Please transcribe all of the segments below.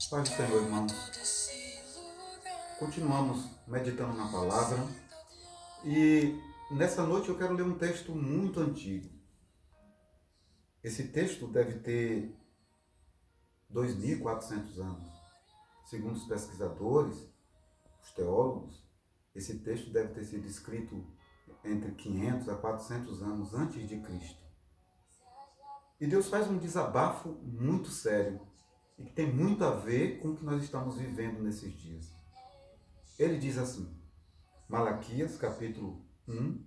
Paz do Senhor, irmãos. Continuamos meditando na palavra e nessa noite eu quero ler um texto muito antigo. Esse texto deve ter 2.400 anos. Segundo os pesquisadores, os teólogos, esse texto deve ter sido escrito entre 500 a 400 anos antes de Cristo. E Deus faz um desabafo muito sério e que tem muito a ver com o que nós estamos vivendo nesses dias. Ele diz assim, Malaquias, capítulo 1,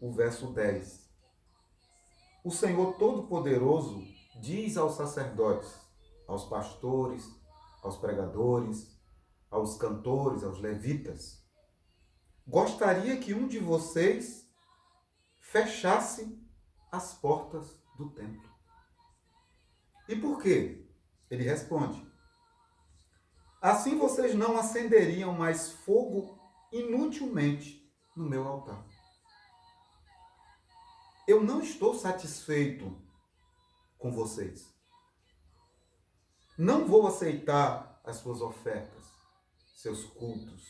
o verso 10. O Senhor Todo-Poderoso diz aos sacerdotes, aos pastores, aos pregadores, aos cantores, aos levitas: gostaria que um de vocês fechasse as portas do templo. E por quê? Ele responde: assim vocês não acenderiam mais fogo inutilmente no meu altar. Eu não estou satisfeito com vocês. Não vou aceitar as suas ofertas, seus cultos,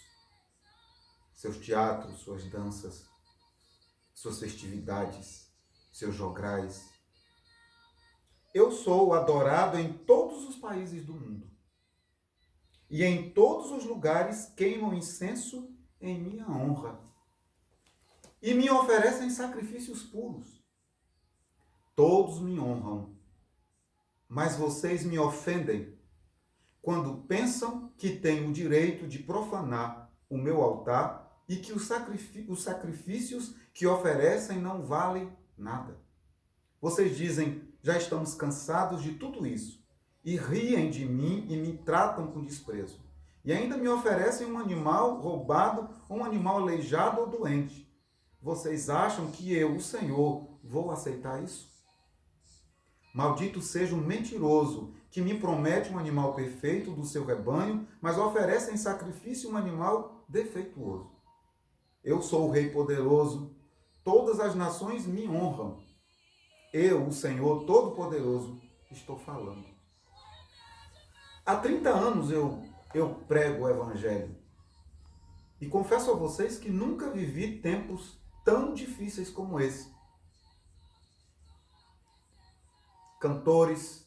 seus teatros, suas danças, suas festividades, seus jograis. Eu sou adorado em todos os países do mundo. E em todos os lugares queimam incenso em minha honra. E me oferecem sacrifícios puros. Todos me honram, mas vocês me ofendem quando pensam que têm o direito de profanar o meu altar e que os sacrifícios que oferecem não valem nada. Vocês dizem: já estamos cansados de tudo isso, e riem de mim e me tratam com desprezo. E ainda me oferecem um animal roubado, um animal aleijado ou doente. Vocês acham que eu, o Senhor, vou aceitar isso? Maldito seja o mentiroso que me promete um animal perfeito do seu rebanho, mas oferece em sacrifício um animal defeituoso. Eu sou o Rei poderoso, todas as nações me honram. Eu, o Senhor Todo-Poderoso, estou falando. Há 30 anos eu prego o Evangelho. E confesso a vocês que nunca vivi tempos tão difíceis como esse. Cantores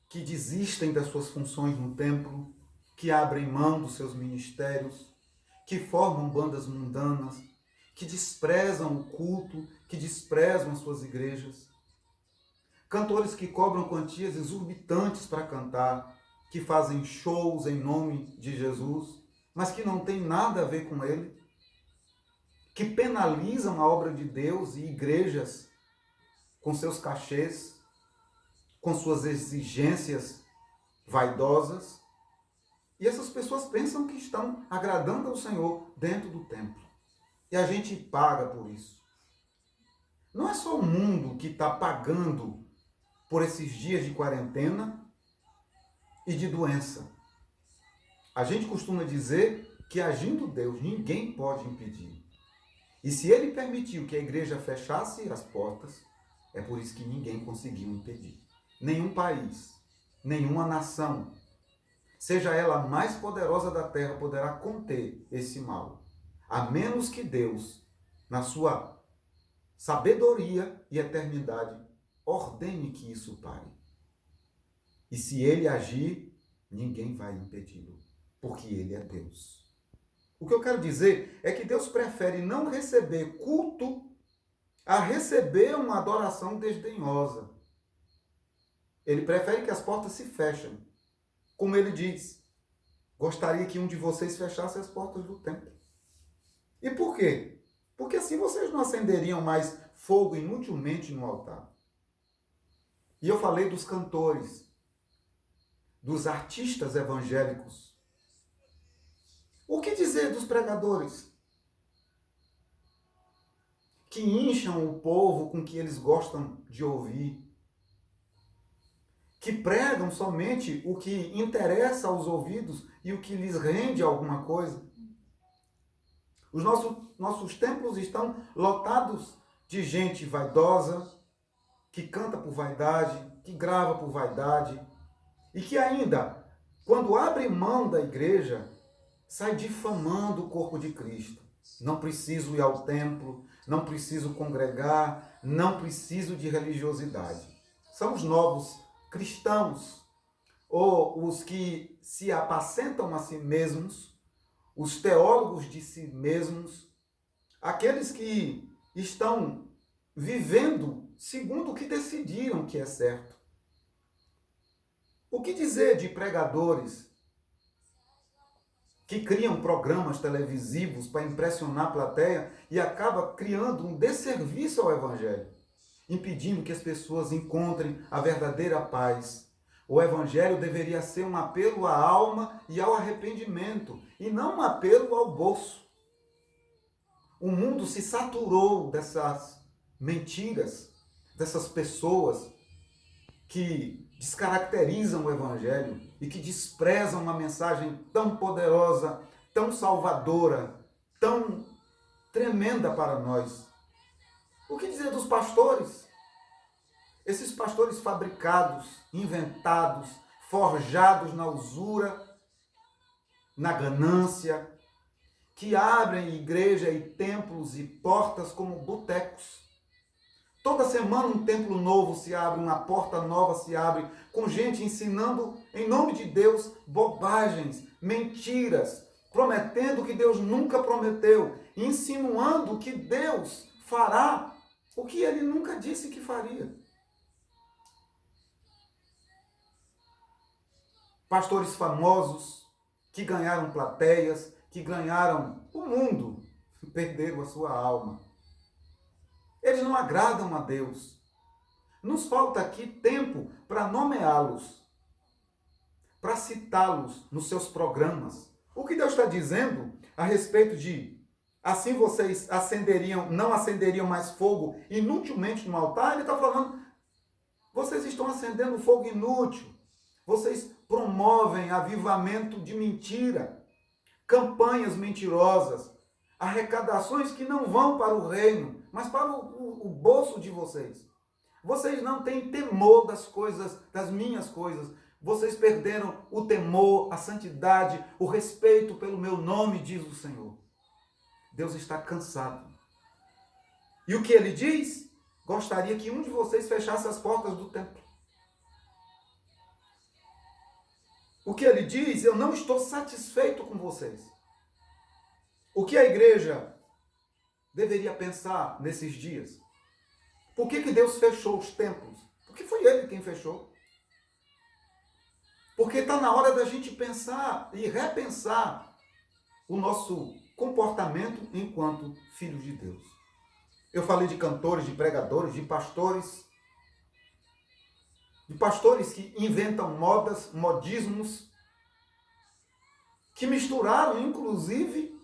que desistem das suas funções no templo, que abrem mão dos seus ministérios, que formam bandas mundanas, que desprezam o culto, que desprezam as suas igrejas. Cantores que cobram quantias exorbitantes para cantar, que fazem shows em nome de Jesus, mas que não tem nada a ver com ele, que penalizam a obra de Deus e igrejas com seus cachês, com suas exigências vaidosas. E essas pessoas pensam que estão agradando ao Senhor dentro do templo. E a gente paga por isso. Não é só o mundo que está pagando por esses dias de quarentena e de doença. A gente costuma dizer que, agindo Deus, ninguém pode impedir. E se ele permitiu que a igreja fechasse as portas, é por isso que ninguém conseguiu impedir. Nenhum país, nenhuma nação, seja ela a mais poderosa da terra, poderá conter esse mal, a menos que Deus, na sua sabedoria e eternidade, ordene que isso pare. E se ele agir, ninguém vai impedi-lo, porque ele é Deus. O que eu quero dizer é que Deus prefere não receber culto a receber uma adoração desdenhosa. Ele prefere que as portas se fechem. Como ele diz: gostaria que um de vocês fechasse as portas do templo. E por quê? Porque assim vocês não acenderiam mais fogo inutilmente no altar. E eu falei dos cantores, dos artistas evangélicos. O que dizer dos pregadores? Que incham o povo com o que eles gostam de ouvir. Que pregam somente o que interessa aos ouvidos e o que lhes rende alguma coisa. Os nossos templos estão lotados de gente vaidosa, que canta por vaidade, que grava por vaidade, e que ainda, quando abre mão da igreja, sai difamando o corpo de Cristo. Não preciso ir ao templo, não preciso congregar, não preciso de religiosidade. São os novos cristãos, ou os que se apacentam a si mesmos, os teólogos de si mesmos, aqueles que estão vivendo segundo o que decidiram que é certo. O que dizer de pregadores que criam programas televisivos para impressionar a plateia e acaba criando um desserviço ao Evangelho, impedindo que as pessoas encontrem a verdadeira paz? O Evangelho deveria ser um apelo à alma e ao arrependimento, e não um apelo ao bolso. O mundo se saturou dessas mentiras, dessas pessoas que descaracterizam o Evangelho e que desprezam uma mensagem tão poderosa, tão salvadora, tão tremenda para nós. O que dizer dos pastores? Esses pastores fabricados, inventados, forjados na usura, na ganância, que abrem igreja e templos e portas como botecos. Toda semana um templo novo se abre, uma porta nova se abre, com gente ensinando em nome de Deus bobagens, mentiras, prometendo o que Deus nunca prometeu, insinuando que Deus fará o que ele nunca disse que faria. Pastores famosos que ganharam plateias, que ganharam o mundo, perderam a sua alma. Eles não agradam a Deus. Nos falta aqui tempo para nomeá-los, para citá-los nos seus programas. O que Deus está dizendo a respeito de assim vocês não acenderiam mais fogo inutilmente no altar? Ele está falando, vocês estão acendendo fogo inútil. Vocês promovem avivamento de mentira, campanhas mentirosas, arrecadações que não vão para o reino, mas para o bolso de vocês. Vocês não têm temor das coisas, das minhas coisas. Vocês perderam o temor, a santidade, o respeito pelo meu nome, diz o Senhor. Deus está cansado. E o que ele diz? Gostaria que um de vocês fechasse as portas do templo. O que ele diz? Eu não estou satisfeito com vocês. O que a igreja deveria pensar nesses dias? Por que Deus fechou os templos? Porque foi ele quem fechou. Porque está na hora da gente pensar e repensar o nosso comportamento enquanto filhos de Deus. Eu falei de cantores, de pregadores, de pastores que inventam modas, modismos, que misturaram, inclusive,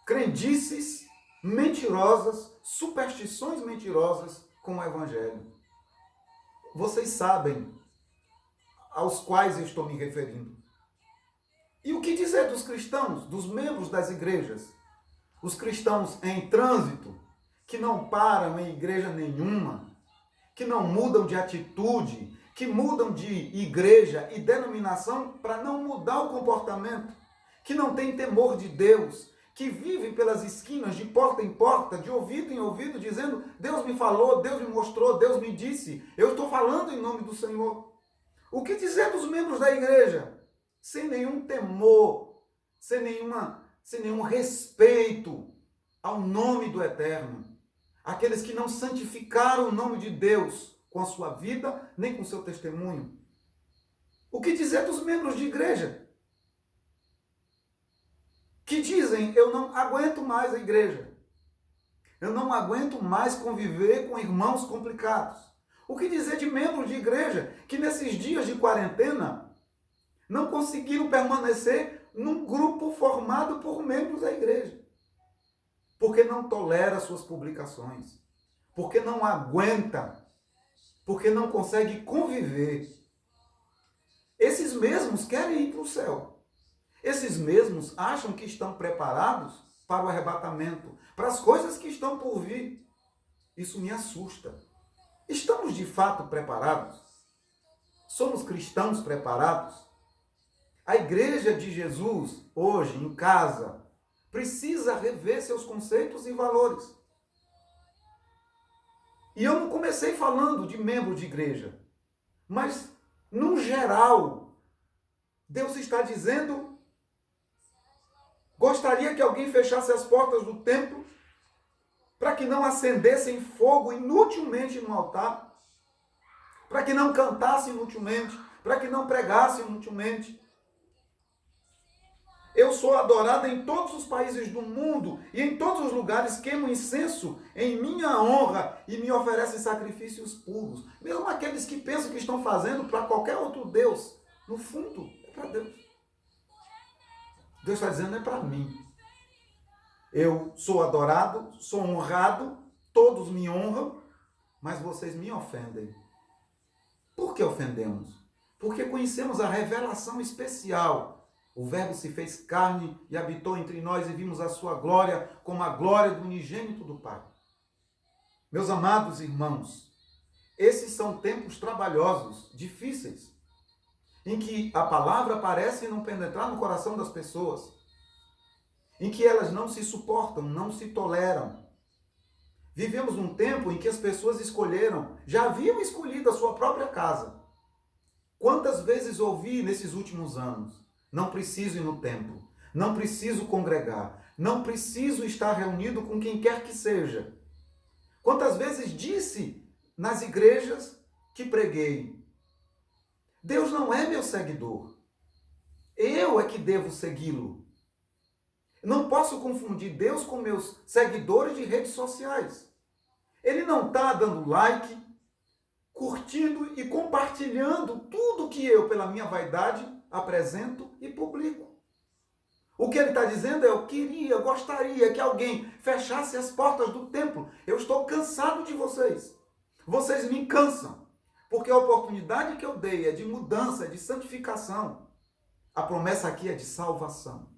crendices mentirosas, superstições mentirosas com o Evangelho. Vocês sabem aos quais eu estou me referindo. E o que dizer dos cristãos, dos membros das igrejas? Os cristãos em trânsito, que não param em igreja nenhuma, que não mudam de atitude, que mudam de igreja e denominação para não mudar o comportamento, que não têm temor de Deus, que vivem pelas esquinas, de porta em porta, de ouvido em ouvido, dizendo, Deus me falou, Deus me mostrou, Deus me disse, eu estou falando em nome do Senhor. O que dizer dos membros da igreja? Sem nenhum temor, sem nenhum respeito ao nome do Eterno. Aqueles que não santificaram o nome de Deus com a sua vida, nem com o seu testemunho. O que dizer dos membros de igreja? Que dizem, eu não aguento mais a igreja. Eu não aguento mais conviver com irmãos complicados. O que dizer de membros de igreja que nesses dias de quarentena não conseguiram permanecer num grupo formado por membros da igreja? Porque não tolera suas publicações. Porque não aguenta. Porque não consegue conviver. Esses mesmos querem ir para o céu. Esses mesmos acham que estão preparados para o arrebatamento, para as coisas que estão por vir. Isso me assusta. Estamos de fato preparados? Somos cristãos preparados? A igreja de Jesus, hoje, em casa, precisa rever seus conceitos e valores. E eu não comecei falando de membro de igreja, mas, no geral, Deus está dizendo: gostaria que alguém fechasse as portas do templo para que não acendessem fogo inutilmente no altar, para que não cantasse inutilmente, para que não pregasse inutilmente. Eu sou adorado em todos os países do mundo e em todos os lugares queimo incenso em minha honra e me oferecem sacrifícios puros. Mesmo aqueles que pensam que estão fazendo para qualquer outro Deus, no fundo, é para Deus. Deus está dizendo, é para mim. Eu sou adorado, sou honrado, todos me honram, mas vocês me ofendem. Por que ofendemos? Porque conhecemos a revelação especial. O Verbo se fez carne e habitou entre nós e vimos a sua glória como a glória do unigênito do Pai. Meus amados irmãos, esses são tempos trabalhosos, difíceis, em que a palavra parece não penetrar no coração das pessoas, em que elas não se suportam, não se toleram. Vivemos num tempo em que as pessoas já haviam escolhido a sua própria casa. Quantas vezes ouvi nesses últimos anos? Não preciso ir no templo, não preciso congregar, não preciso estar reunido com quem quer que seja. Quantas vezes disse nas igrejas que preguei: Deus não é meu seguidor, eu é que devo segui-lo. Não posso confundir Deus com meus seguidores de redes sociais. Ele não está dando like, curtindo e compartilhando tudo que eu, pela minha vaidade, apresento e publico. O que ele está dizendo é: eu gostaria que alguém fechasse as portas do templo. Eu estou cansado de vocês. Vocês me cansam. Porque a oportunidade que eu dei é de mudança, de santificação. A promessa aqui é de salvação.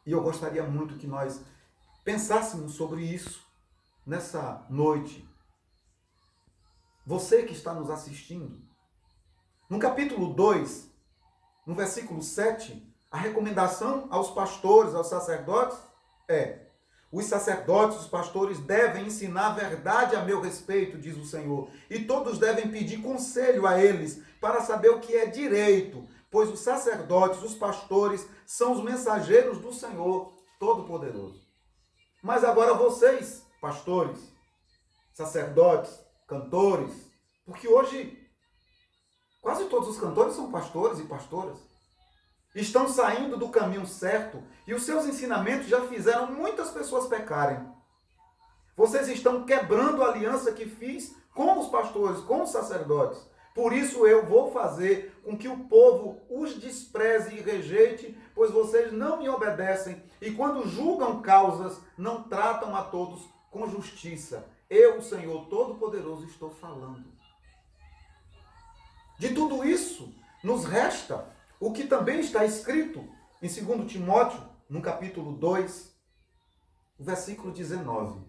E eu gostaria muito que nós pensássemos sobre isso nessa noite. Você que está nos assistindo. No capítulo 2, no versículo 7, a recomendação aos pastores, aos sacerdotes é: os sacerdotes, os pastores devem ensinar a verdade a meu respeito, diz o Senhor, e todos devem pedir conselho a eles para saber o que é direito, pois os sacerdotes, os pastores, são os mensageiros do Senhor Todo-Poderoso. Mas agora vocês, pastores, sacerdotes, cantores, porque hoje quase todos os cantores são pastores e pastoras, estão saindo do caminho certo e os seus ensinamentos já fizeram muitas pessoas pecarem. Vocês estão quebrando a aliança que fiz com os pastores, com os sacerdotes. Por isso eu vou fazer com que o povo os despreze e rejeite, pois vocês não me obedecem e quando julgam causas, não tratam a todos com justiça. Eu, o Senhor Todo-Poderoso, estou falando. De tudo isso, nos resta o que também está escrito em 2 Timóteo, no capítulo 2, o versículo 19.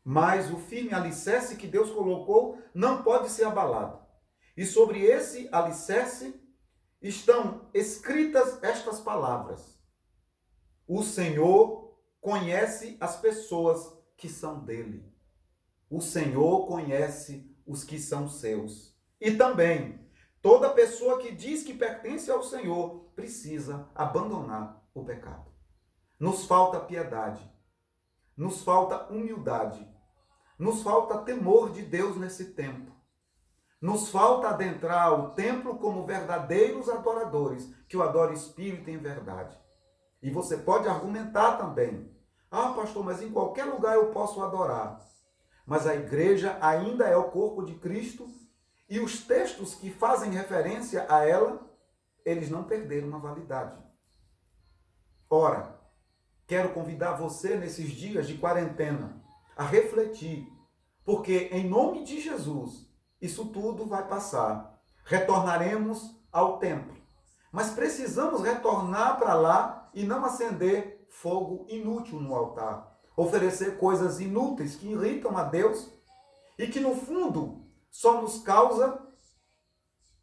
Mas o firme alicerce que Deus colocou não pode ser abalado. E sobre esse alicerce estão escritas estas palavras: o Senhor conhece as pessoas que são dele. O Senhor conhece os que são seus. E também, toda pessoa que diz que pertence ao Senhor precisa abandonar o pecado. Nos falta piedade, nos falta humildade, nos falta temor de Deus nesse tempo. Nos falta adentrar o templo como verdadeiros adoradores, que o adora espírito em verdade. E você pode argumentar também: ah, pastor, mas em qualquer lugar eu posso adorar. Mas a igreja ainda é o corpo de Cristo e os textos que fazem referência a ela, eles não perderam a validade. Ora, quero convidar você nesses dias de quarentena a refletir, porque em nome de Jesus, isso tudo vai passar. Retornaremos ao templo, mas precisamos retornar para lá e não acender fogo inútil no altar. Oferecer coisas inúteis que irritam a Deus e que no fundo só nos causa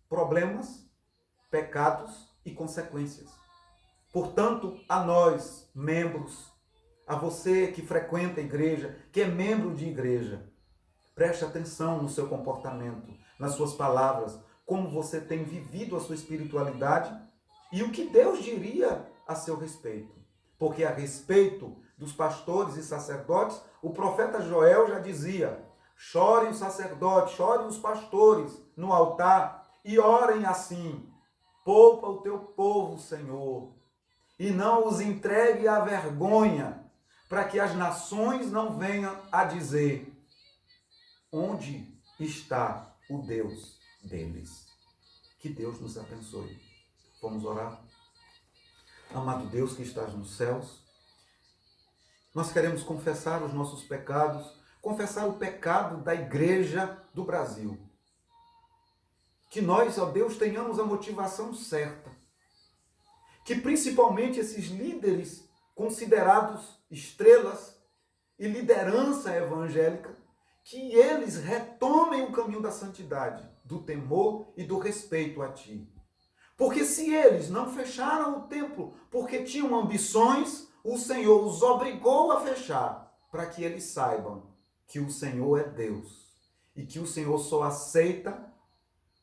problemas, pecados e consequências. Portanto, a nós, membros, a você que frequenta a igreja, que é membro de igreja, preste atenção no seu comportamento, nas suas palavras, como você tem vivido a sua espiritualidade e o que Deus diria a seu respeito. Porque a respeito dos pastores e sacerdotes, o profeta Joel já dizia: chorem os sacerdotes, chorem os pastores no altar e orem assim: poupa o teu povo, Senhor, e não os entregue à vergonha, para que as nações não venham a dizer: onde está o Deus deles? Que Deus nos abençoe. Vamos orar? Amado Deus que estás nos céus, nós queremos confessar os nossos pecados, confessar o pecado da igreja do Brasil. Que nós, ó Deus, tenhamos a motivação certa. Que principalmente esses líderes considerados estrelas e liderança evangélica, que eles retomem o caminho da santidade, do temor e do respeito a Ti. Porque se eles não fecharam o templo porque tinham ambições, o Senhor os obrigou a fechar, para que eles saibam que o Senhor é Deus e que o Senhor só aceita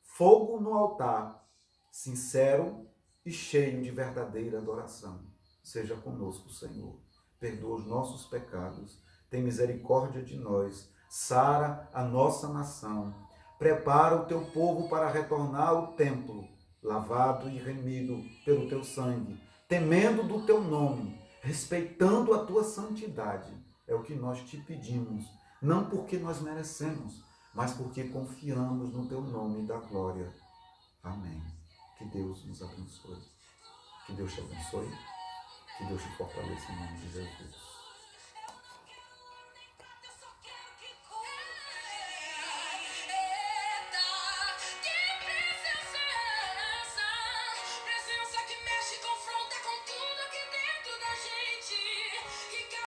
fogo no altar, sincero e cheio de verdadeira adoração. Seja conosco, Senhor. Perdoa os nossos pecados, tem misericórdia de nós, sara a nossa nação, prepara o teu povo para retornar ao templo, lavado e remido pelo teu sangue, temendo do teu nome, respeitando a tua santidade. É o que nós te pedimos, não porque nós merecemos, mas porque confiamos no teu nome da glória. Amém. Que Deus nos abençoe. Que Deus te abençoe. Que Deus te fortaleça em nome de Jesus.